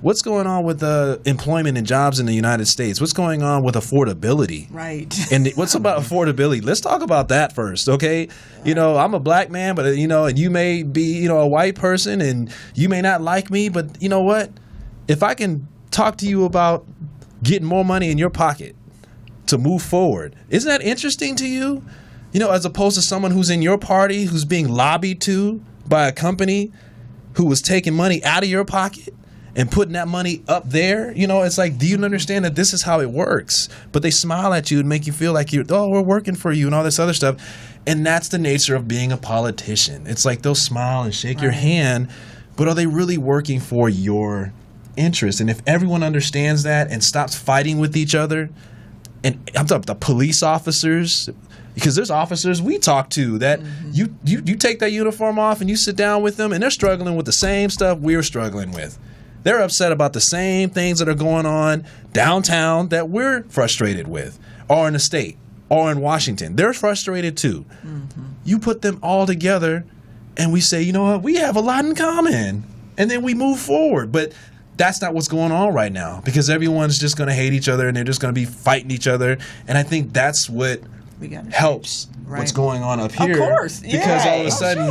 what's going on with employment and jobs in the United States? What's going on with affordability? Right. And what's about affordability? Let's talk about that first, okay? I'm a black man, but and you may be, a white person, and you may not like me, but you know what? If I can talk to you about getting more money in your pocket to move forward, isn't that interesting to you? As opposed to someone who's in your party, who's being lobbied to by a company who was taking money out of your pocket and putting that money up there. It's like, do you understand that this is how it works? But they smile at you and make you feel like we're working for you and all this other stuff. And that's the nature of being a politician. It's like they'll smile and shake your hand, but are they really working for your interest? And if everyone understands that and stops fighting with each other, and I'm talking about the police officers, because there's officers we talk to that you take that uniform off and you sit down with them, and they're struggling with the same stuff we're struggling with. They're upset about the same things that are going on downtown that we're frustrated with, or in the state, or in Washington. They're frustrated too. You put them all together and we say, you know what, we have a lot in common. And then we move forward. But that's not what's going on right now, because everyone's just going to hate each other and they're just going to be fighting each other. And I think that's what We gotta helps Right. what's going on up here. course, Because yeah. all of a sudden,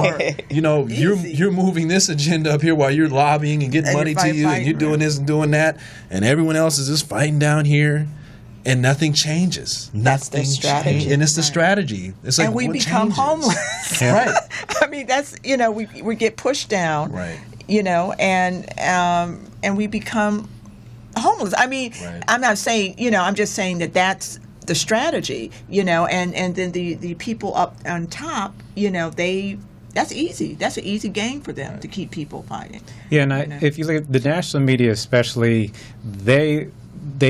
sure. you're moving this agenda up here while you're lobbying and getting And money you're to you, and fighting, you're doing right. this and doing that, and everyone else is just fighting down here, and nothing changes. That's the Nothing strategy. changes. And it's the Right. strategy. It's like, And we what become changes? homeless. Right. I mean, that's, we get pushed down, Right. And we become homeless. I mean, Right. I'm not saying, I'm just saying that that's the strategy, and then the people up on top, that's easy. That's an easy game for them to keep people fighting. Yeah, and if you look at the national media especially, they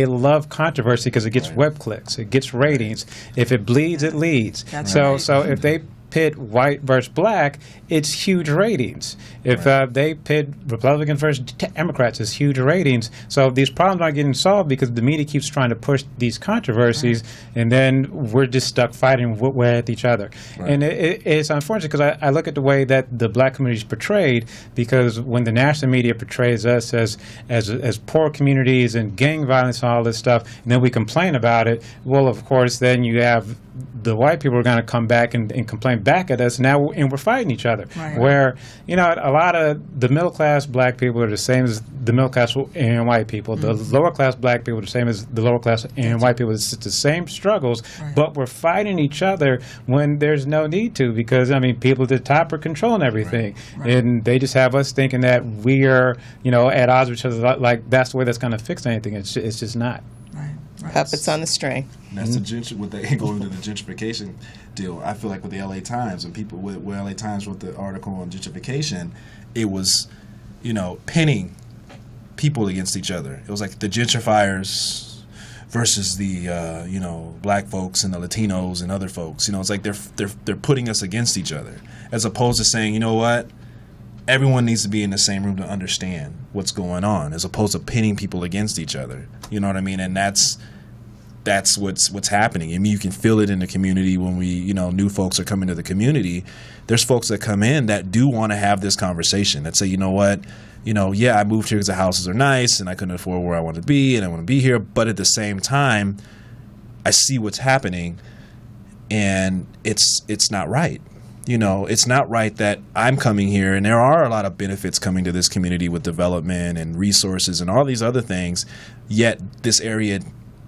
love controversy because it gets web clicks, it gets ratings. If it bleeds, it leads. That's so right. so if they pit white versus black, it's huge ratings. If they pit Republicans versus Democrats, it's huge ratings. So these problems aren't getting solved because the media keeps trying to push these controversies, and then we're just stuck fighting with each other. Right. And it's unfortunate because I look at the way that the black community is portrayed, because when the national media portrays us as poor communities and gang violence and all this stuff, and then we complain about it, well, of course, then you have the white people are going to come back and complain coming back at us now, and we're fighting each other. Right. Where, you know, a lot of the middle class black people are the same as the middle class and white people. The lower class black people are the same as the lower class and white people. It's the same struggles, but we're fighting each other when there's no need to, because, I mean, people at the top are controlling everything. Right. And they just have us thinking that we are, you know, at odds with each other, like that's the way that's going to fix anything. It's just not. Right. Right. Puppets on the string. And that's what they go into the gentrification deal. I feel like with the LA Times and people with LA Times wrote the article on gentrification, it was, you know, pinning people against each other. It was like the gentrifiers versus the you know, black folks and the Latinos and other folks. You know, it's like they're putting us against each other, as opposed to saying, you know what, everyone needs to be in the same room to understand what's going on, as opposed to pinning people against each other. You know what I mean? And that's what's happening. I mean, you can feel it in the community when new folks are coming to the community. There's folks that come in that do want to have this conversation, that say, you know what, yeah, I moved here because the houses are nice and I couldn't afford where I want to be and I want to be here. But at the same time, I see what's happening and it's not right. It's not right that I'm coming here, and there are a lot of benefits coming to this community with development and resources and all these other things, yet this area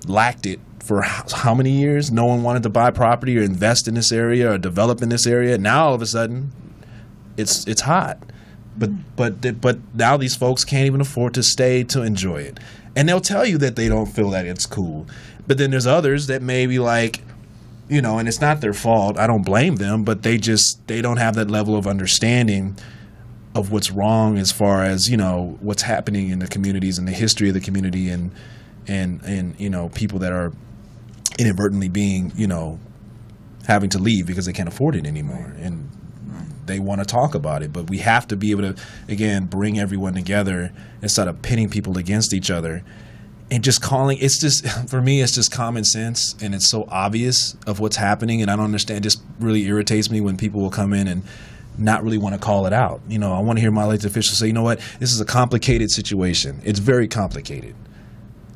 lacked it for how many years? No one wanted to buy property or invest in this area or develop in this area. Now all of a sudden, it's hot. But now these folks can't even afford to stay to enjoy it. And they'll tell you that they don't feel that it's cool. But then there's others that may be like, and it's not their fault. I don't blame them, but they don't have that level of understanding of what's wrong as far as, what's happening in the communities and the history of the community and people that are inadvertently being, having to leave because they can't afford it anymore. And they want to talk about it, but we have to be able to, again, bring everyone together instead of pitting people against each other. And just for me, it's just common sense, and it's so obvious of what's happening, and I don't understand. It just really irritates me when people will come in and not really want to call it out. I want to hear my elected officials say, you know what, this is a complicated situation. It's very complicated.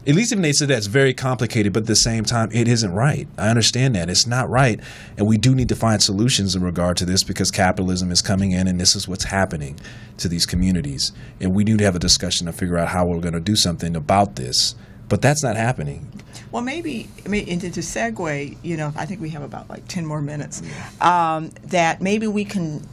At least even they said that it's very complicated, but at the same time, it isn't right. I understand that. It's not right, and we do need to find solutions in regard to this because capitalism is coming in, and this is what's happening to these communities. And we need to have a discussion to figure out how we're going to do something about this, but that's not happening. Well, maybe to segue, I think we have about 10 more minutes, that maybe we can,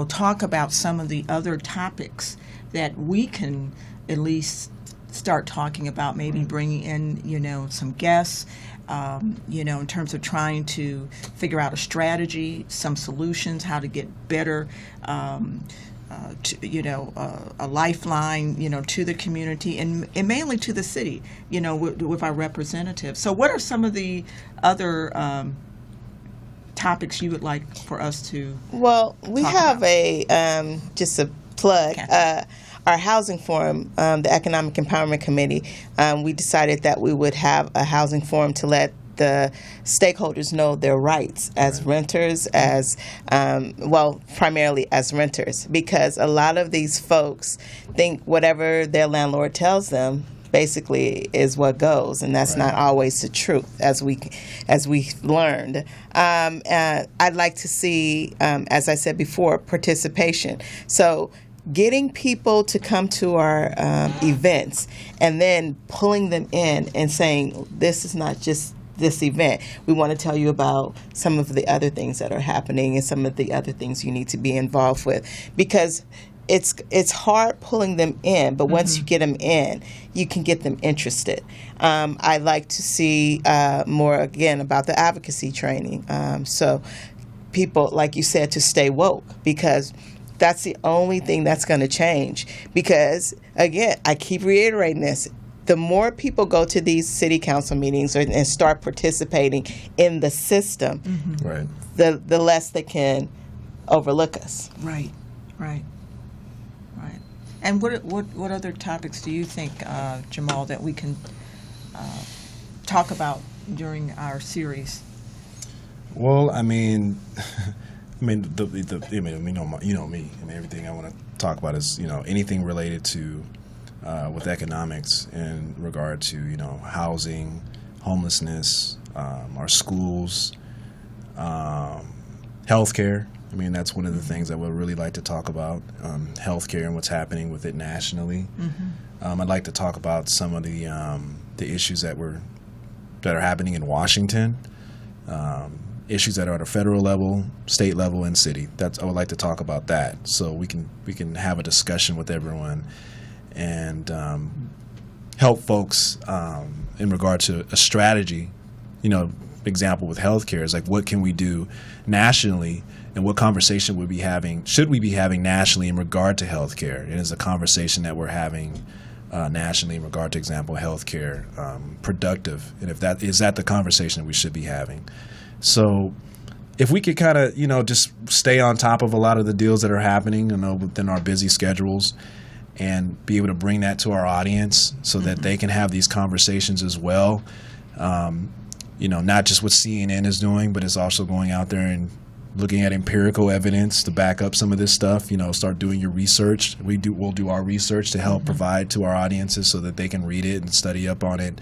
talk about some of the other topics that we can at least start talking about, maybe bringing in, some guests, in terms of trying to figure out a strategy, some solutions, how to get better, a lifeline, to the community and mainly to the city, with our representatives. So what are some of the other topics you would like for us to Well, we have just a plug. Our housing forum, the Economic Empowerment Committee, we decided that we would have a housing forum to let the stakeholders know their rights as renters, primarily as renters, because a lot of these folks think whatever their landlord tells them basically is what goes, and that's not always the truth, as we learned. I'd like to see, as I said before, participation. So getting people to come to our events and then pulling them in and saying, this is not just this event. We want to tell you about some of the other things that are happening and some of the other things you need to be involved with, because it's hard pulling them in, but once you get them in, you can get them interested. I'd like to see more, again, about the advocacy training. So people, like you said, to stay woke, because that's the only thing that's going to change. Because, again, I keep reiterating this. The more people go to these city council meetings and start participating in the system, the less they can overlook us. Right. And what other topics do you think, Jamal, that we can talk about during our series? Well, I mean, you know me. I mean, everything I want to talk about is anything related to with economics in regard to housing, homelessness, our schools, Healthcare. I mean, that's one of the things that we'd really like to talk about, healthcare and what's happening with it nationally. I'd like to talk about some of the issues that are happening in Washington, issues that are at a federal level, state level, and city. I would like to talk about that, so we can have a discussion with everyone and help folks in regard to a strategy. Example with healthcare is like, what can we do nationally, and what conversation should we be having nationally in regard to healthcare? And is a conversation that we're having nationally in regard to, example, healthcare productive, and if that is the conversation that we should be having. So if we could kind of just stay on top of a lot of the deals that are happening within our busy schedules, and be able to bring that to our audience so that they can have these conversations as well. Not just what CNN is doing, but it's also going out there and looking at empirical evidence to back up some of this stuff. Start doing your research. We'll do our research to help provide to our audiences so that they can read it and study up on it,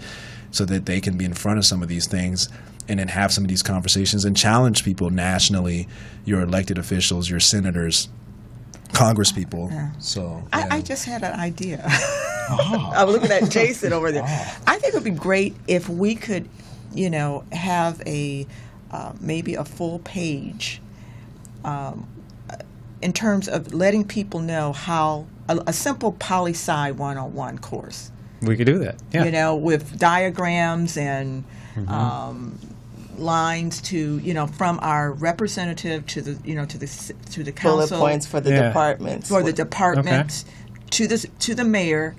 so that they can be in front of some of these things and then have some of these conversations and challenge people nationally, your elected officials, your senators, Congress people. Yeah. So I just had an idea. I was looking at Jason over there. I think it would be great if we could, have a maybe a full page in terms of letting people know how a simple poli-sci 101 course. We could do that. Yeah. With diagrams and lines to from our representative to the to the council, bullet points for the departments, to the mayor,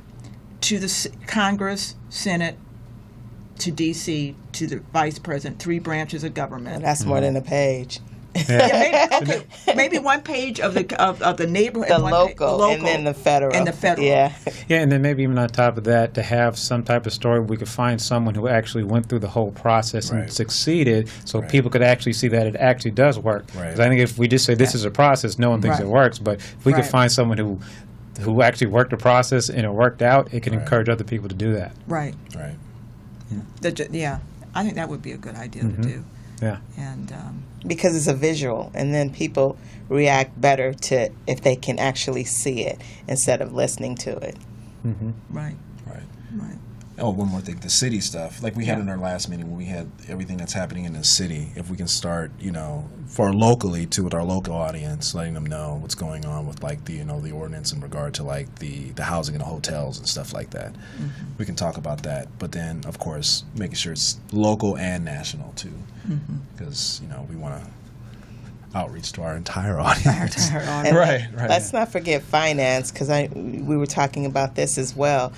to the Congress, Senate, to D.C., to the vice president, 3 branches of government. That's more than a page. Maybe one page of the neighborhood, the local, and then the federal. Yeah, and then maybe even on top of that, to have some type of story, we could find someone who actually went through the whole process and succeeded, so people could actually see that it actually does work. Because I think if we just say this is a process, no one thinks it works. But if we could find someone who actually worked the process and it worked out, it can encourage other people to do that. Right. Yeah. I think that would be a good idea to do. Yeah. And because it's a visual, and then people react better to if they can actually see it instead of listening to it. Right. Oh, one more thing, the city stuff. Like we had in our last meeting when we had everything that's happening in the city. If we can start, for locally too, with our local audience, letting them know what's going on with like the the ordinance in regard to like the housing and the hotels and stuff like that. We can talk about that, but then of course making sure it's local and national too, because we want to outreach to our entire audience. And right. Let's not forget finance, because we were talking about this as well.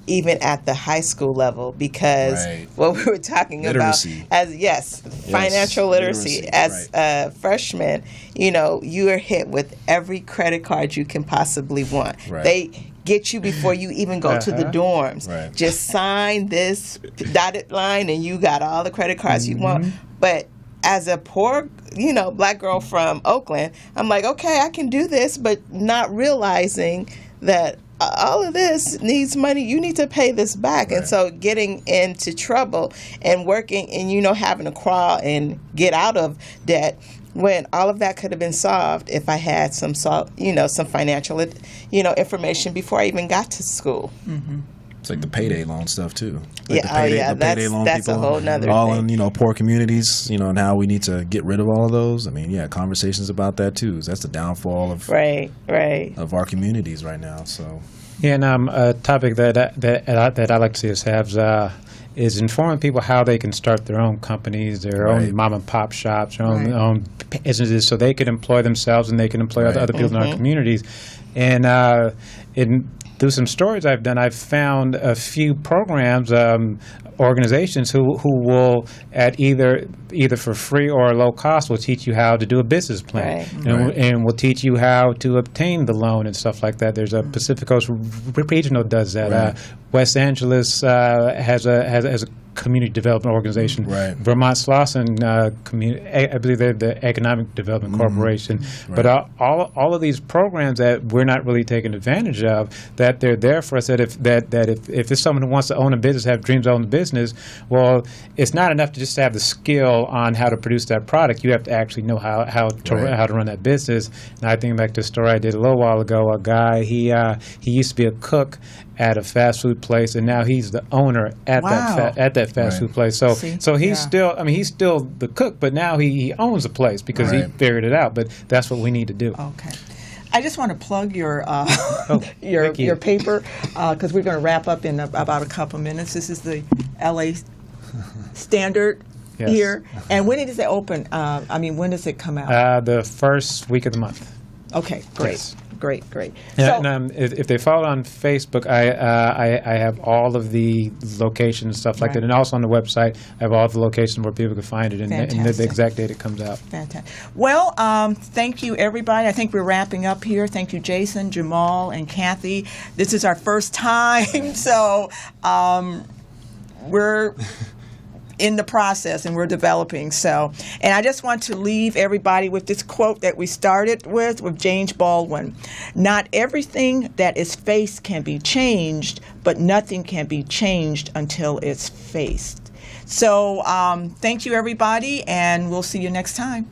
Even at the high school level, because what we were talking literacy. about financial literacy as freshmen, you are hit with every credit card you can possibly want. They get you before you even go to the dorms. Just sign this dotted line and you got all the credit cards you want. But as a poor, black girl from Oakland, I'm like, okay, I can do this, but not realizing that all of this needs money. You need to pay this back. And so getting into trouble and working and, having to crawl and get out of debt, when all of that could have been solved if I had some financial, information before I even got to school. It's like the payday loan stuff too. Like that's a whole nother all thing. in poor communities. And how we need to get rid of all of those. I mean, conversations about that too. That's the downfall of of our communities right now. So and a topic that I like to see us have is informing people how they can start their own companies, their own mom and pop shops, their own businesses, so they can employ themselves and they can employ other people in our communities. And through some stories I've done, I've found a few programs, organizations who will at either for free or low cost will teach you how to do a business plan, and will teach you how to obtain the loan and stuff like that. There's a Pacific Coast Regional does that. West Angeles has a community development organization. Right. Vermont Slauson, I believe they're the Economic Development Corporation. But all of these programs that we're not really taking advantage of, that they're there for us. That if it's someone who wants to own a business, have dreams to own a business, well, it's not enough to just have the skill on how to produce that product. You have to actually know how to run that business. And I think back to a story I did a little while ago. A guy he used to be a cook at a fast food place, and now he's the owner at that fast food place. So he's still the cook, but now he owns the place because he figured it out. But that's what we need to do. Okay. I just want to plug your thank you. your paper because we're going to wrap up in about a couple minutes. This is the LA Standard here. And when does it open? When does it come out? The first week of the month. Okay, great. Yes. Great. Yeah, and if they follow on Facebook, I have all of the locations and stuff like that, and also on the website I have all the locations where people can find it and the exact date it comes out. Fantastic. Well, thank you, everybody. I think we're wrapping up here. Thank you, Jason, Jamal, and Kathy. This is our first time, so we're in the process and we're developing. And I just want to leave everybody with this quote that we started with James Baldwin. Not everything that is faced can be changed, but nothing can be changed until it's faced. So thank you, everybody, and we'll see you next time.